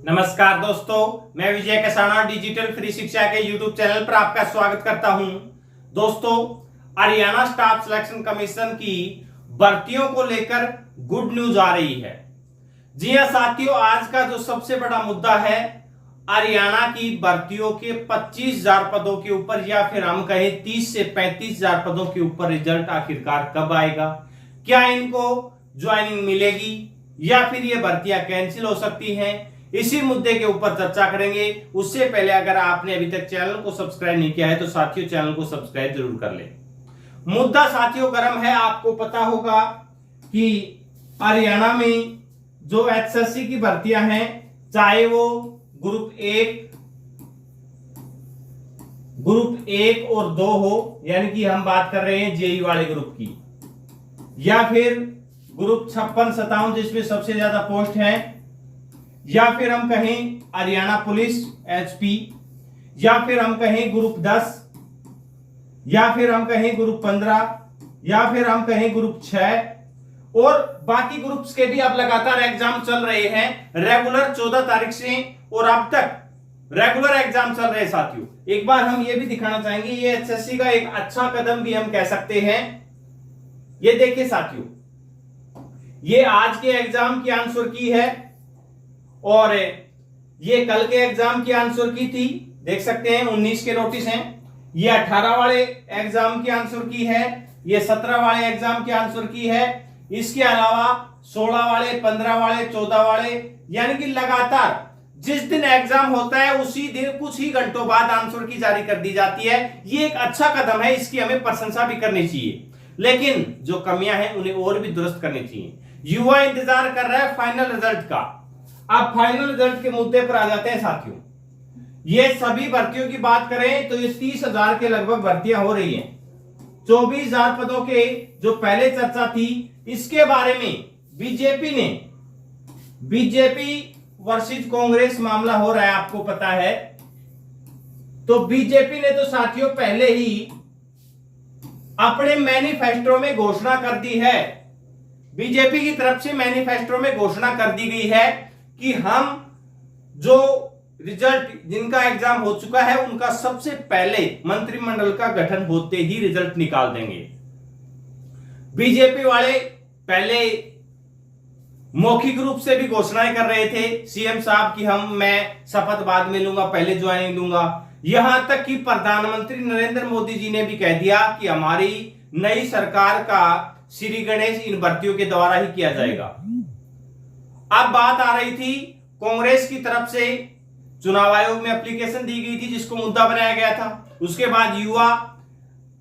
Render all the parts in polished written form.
नमस्कार दोस्तों, मैं विजय कसाना डिजिटल फ्री शिक्षा के यूट्यूब चैनल पर आपका स्वागत करता हूं। दोस्तों, हरियाणा स्टाफ सिलेक्शन कमीशन की भर्तियों को लेकर गुड न्यूज आ रही है। जी हां साथियों, आज का जो सबसे बड़ा मुद्दा है, हरियाणा की भर्तियों के 25,000 पदों के ऊपर या फिर हम कहें 30 से 35,000 पदों के ऊपर रिजल्ट आखिरकार कब आएगा, क्या इनको ज्वाइनिंग मिलेगी या फिर ये भर्तियां कैंसिल हो सकती हैं, इसी मुद्दे के ऊपर चर्चा करेंगे। उससे पहले अगर आपने अभी तक चैनल को सब्सक्राइब नहीं किया है तो साथियों चैनल को सब्सक्राइब जरूर कर ले। मुद्दा साथियों गर्म है। आपको पता होगा कि हरियाणा में जो एचएससी की भर्तियां हैं, चाहे वो ग्रुप 1 और 2 हो, यानी कि हम बात कर रहे हैं जेई वाले ग्रुप की, या फिर ग्रुप 56-57 जिसमें सबसे ज्यादा पोस्ट हैं, या फिर हम कहें हरियाणा पुलिस एचपी, या फिर हम कहें ग्रुप 10, या फिर हम कहें ग्रुप 15, या फिर हम कहें ग्रुप 6 और बाकी ग्रुप्स के भी अब लगातार एग्जाम चल रहे हैं। रेगुलर 14 तारीख से और अब तक रेगुलर एग्जाम चल रहे हैं। साथियों एक बार हम ये भी दिखाना चाहेंगे, ये एचएससी का एक अच्छा कदम भी हम कह सकते हैं। ये देखिए साथियों, ये आज के एग्जाम की आंसर की है और ये कल के एग्जाम की आंसर की थी। देख सकते हैं 19 के नोटिस हैं। ये 18 वाले एग्जाम की आंसर की है, ये 17 वाले एग्जाम की आंसर की है, इसके अलावा 16 वाले, 15 वाले, 14 वाले, यानी कि लगातार जिस दिन एग्जाम होता है उसी दिन कुछ ही घंटों बाद आंसर की जारी कर दी जाती है। ये एक अच्छा कदम है, इसकी हमें प्रशंसा भी करनी चाहिए, लेकिन जो कमियां हैं उन्हें और भी दुरुस्त करनी चाहिए। युवा इंतजार कर रहा है फाइनल रिजल्ट का। अब फाइनल रिजल्ट के मुद्दे पर आ जाते हैं साथियों। ये सभी भर्तियों की बात करें तो ये 30,000 के लगभग भर्तियां हो रही हैं। 24,000 पदों के जो पहले चर्चा थी, इसके बारे में बीजेपी वर्सेस कांग्रेस मामला हो रहा है, आपको पता है। तो बीजेपी ने तो साथियों पहले ही अपने मैनिफेस्टो में घोषणा कर दी है, बीजेपी की तरफ से मैनिफेस्टो में घोषणा कर दी गई है कि हम जो रिजल्ट जिनका एग्जाम हो चुका है उनका सबसे पहले मंत्रिमंडल का गठन होते ही रिजल्ट निकाल देंगे। बीजेपी वाले पहले मौखिक रूप से भी घोषणाएं कर रहे थे सीएम साहब की मैं शपथ बाद में लूंगा, पहले ज्वाइनिंग दूंगा। यहां तक कि प्रधानमंत्री नरेंद्र मोदी जी ने भी कह दिया कि हमारी नई सरकार का श्री गणेश इन भर्तियों के द्वारा ही किया जाएगा। अब बात आ रही थी कांग्रेस की तरफ से चुनाव आयोग में एप्लीकेशन दी गई थी जिसको मुद्दा बनाया गया था। उसके बाद युवा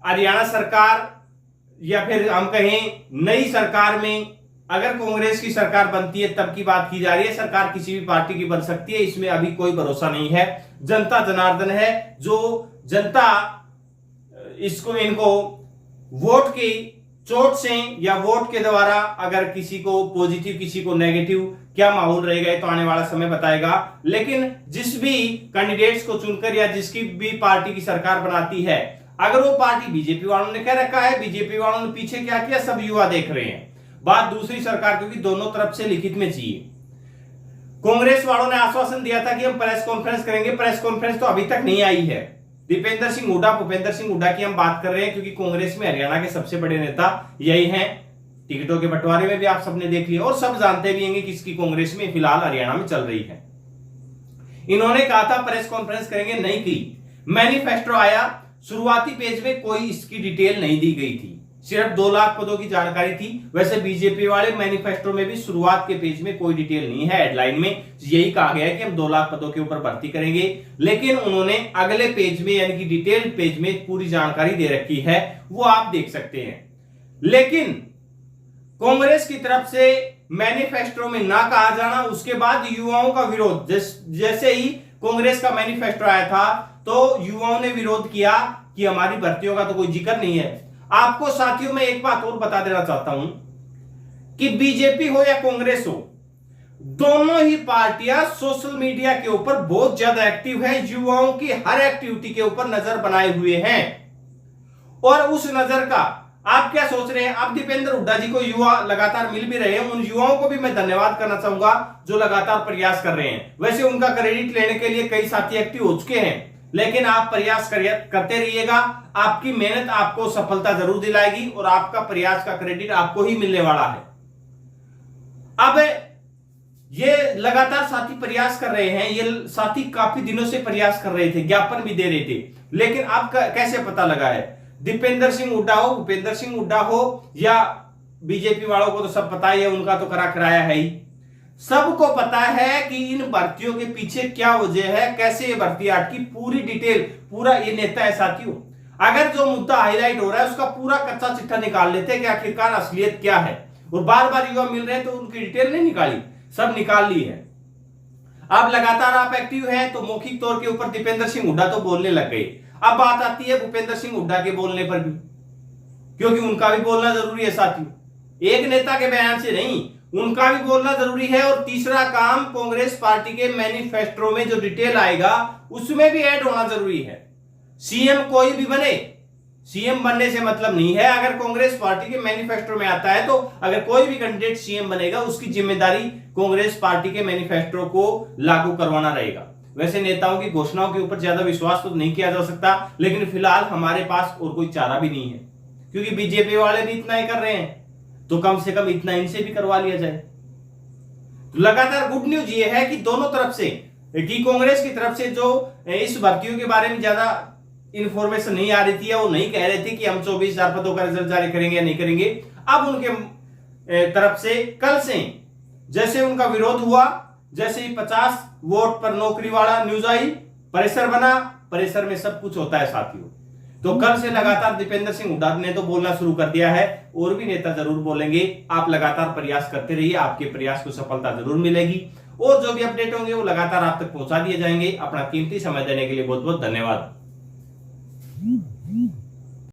हरियाणा सरकार या फिर हम कहें नई सरकार में अगर कांग्रेस की सरकार बनती है तब की बात की जा रही है। सरकार किसी भी पार्टी की बन सकती है, इसमें अभी कोई भरोसा नहीं है। जनता जनार्दन है, जो जनता इनको वोट की चोट से या वोट के द्वारा अगर किसी को पॉजिटिव किसी को नेगेटिव क्या माहौल रहेगा तो आने वाला समय बताएगा। लेकिन जिस भी कैंडिडेट्स को चुनकर या जिसकी भी पार्टी की सरकार बनाती है, अगर वो पार्टी बीजेपी वालों ने कह रखा है, बीजेपी वालों ने पीछे क्या किया सब युवा देख रहे हैं। बात दूसरी सरकार क्योंकि दोनों तरफ से लिखित में चाहिए। कांग्रेस वालों ने आश्वासन दिया था कि हम प्रेस कॉन्फ्रेंस करेंगे, प्रेस कॉन्फ्रेंस तो अभी तक नहीं आई है। भूपेंद्र सिंह हुड्डा की हम बात कर रहे हैं क्योंकि कांग्रेस में हरियाणा के सबसे बड़े नेता यही हैं। टिकटों के बंटवारे में भी आप सबने देख लिया और सब जानते भी होंगे किसकी कांग्रेस में फिलहाल हरियाणा में चल रही है। इन्होंने कहा था प्रेस कॉन्फ्रेंस करेंगे, नहीं की। मैनिफेस्टो आया, शुरुआती पेज में कोई इसकी डिटेल नहीं दी गई थी, सिर्फ 2 लाख पदों की जानकारी थी। वैसे बीजेपी वाले मैनिफेस्टो में भी शुरुआत के पेज में कोई डिटेल नहीं है। हेडलाइन में यही कहा गया है कि हम 2 लाख पदों के ऊपर भर्ती करेंगे, लेकिन उन्होंने अगले पेज में यानी कि डिटेल पेज में पूरी जानकारी दे रखी है, वो आप देख सकते हैं। लेकिन कांग्रेस की तरफ से मैनिफेस्टो में ना कहा जाना, उसके बाद युवाओं का विरोध। जैसे ही कांग्रेस का मैनिफेस्टो आया था तो युवाओं ने विरोध किया कि हमारी भर्तियों का तो कोई जिक्र नहीं है। आपको साथियों में एक बात और बता देना चाहता हूं कि बीजेपी हो या कांग्रेस हो, दोनों ही पार्टियां सोशल मीडिया के ऊपर बहुत ज्यादा एक्टिव है, युवाओं की हर एक्टिविटी के ऊपर नजर बनाए हुए हैं और उस नजर का आप क्या सोच रहे हैं? अब दीपेंद्र हुड्डा जी को युवा लगातार मिल भी रहे हैं, उन युवाओं को भी मैं धन्यवाद करना चाहूंगा जो लगातार प्रयास कर रहे हैं। वैसे उनका क्रेडिट लेने के लिए कई साथी एक्टिव हो चुके हैं, लेकिन आप प्रयास करते रहिएगा। आपकी मेहनत आपको सफलता जरूर दिलाएगी और आपका प्रयास का क्रेडिट आपको ही मिलने वाला है। अब ये लगातार साथी प्रयास कर रहे हैं, ये साथी काफी दिनों से प्रयास कर रहे थे, ज्ञापन भी दे रहे थे, लेकिन अब कैसे पता लगा है? दीपेंद्र सिंह हुड्डा हो, भूपेंद्र सिंह हुड्डा हो या बीजेपी वालों को तो सब पता ही है, उनका तो करा कराया है ही। सबको पता है कि इन भर्तियों के पीछे क्या वजह है, कैसे ये भर्ती अटकी, पूरी डिटेल, पूरा ये नेता है साथियों। अगर जो मुद्दा हाईलाइट हो रहा है उसका पूरा कच्चा चिट्ठा निकाल लेते हैं कि आखिरकार असलियत क्या है, और बार बार युवा मिल रहे हैं तो उनकी डिटेल नहीं निकाली, सब निकाल ली है। अब लगातार आप एक्टिव हैं तो मौखिक तौर के ऊपर दीपेंद्र सिंह हुड्डा तो बोलने लग गए। अब बात आती है भूपेंद्र सिंह हुड्डा के बोलने पर भी, क्योंकि उनका भी बोलना जरूरी है साथियों, एक नेता के बयान से नहीं, उनका भी बोलना जरूरी है। और तीसरा काम, कांग्रेस पार्टी के मैनिफेस्टो में जो डिटेल आएगा उसमें भी ऐड होना जरूरी है। सीएम कोई भी बने, सीएम बनने से मतलब नहीं है, अगर कांग्रेस पार्टी के मैनिफेस्टो में आता है तो अगर कोई भी कैंडिडेट सीएम बनेगा उसकी जिम्मेदारी कांग्रेस पार्टी के मैनिफेस्टो को लागू करवाना रहेगा। वैसे नेताओं की घोषणाओं के ऊपर ज्यादा विश्वास तो नहीं किया जा सकता, लेकिन फिलहाल हमारे पास और कोई चारा भी नहीं है, क्योंकि बीजेपी वाले भी इतना ही कर रहे हैं, तो कम से कम इतना इनसे भी करवा लिया जाए। तो लगातार गुड न्यूज ये है कि दोनों तरफ से, कि कांग्रेस की तरफ से जो इस भर्तियों के बारे में ज्यादा इंफॉर्मेशन नहीं आ रही थी, वो नहीं कह रहे थे कि हम 24,000 पदों का रिजल्ट जारी करेंगे या नहीं करेंगे। अब उनके तरफ से कल से जैसे उनका विरोध हुआ, जैसे ही 50 वोट पर नौकरी वाला न्यूज आई, प्रेशर बना, प्रेशर में सब कुछ होता है साथियों। तो कल से लगातार दीपेंद्र सिंह हुड्डा ने तो बोलना शुरू कर दिया है, और भी नेता जरूर बोलेंगे। आप लगातार प्रयास करते रहिए, आपके प्रयास को सफलता जरूर मिलेगी, और जो भी अपडेट होंगे वो लगातार आप तक पहुंचा दिए जाएंगे। अपना कीमती समय देने के लिए बहुत बहुत धन्यवाद।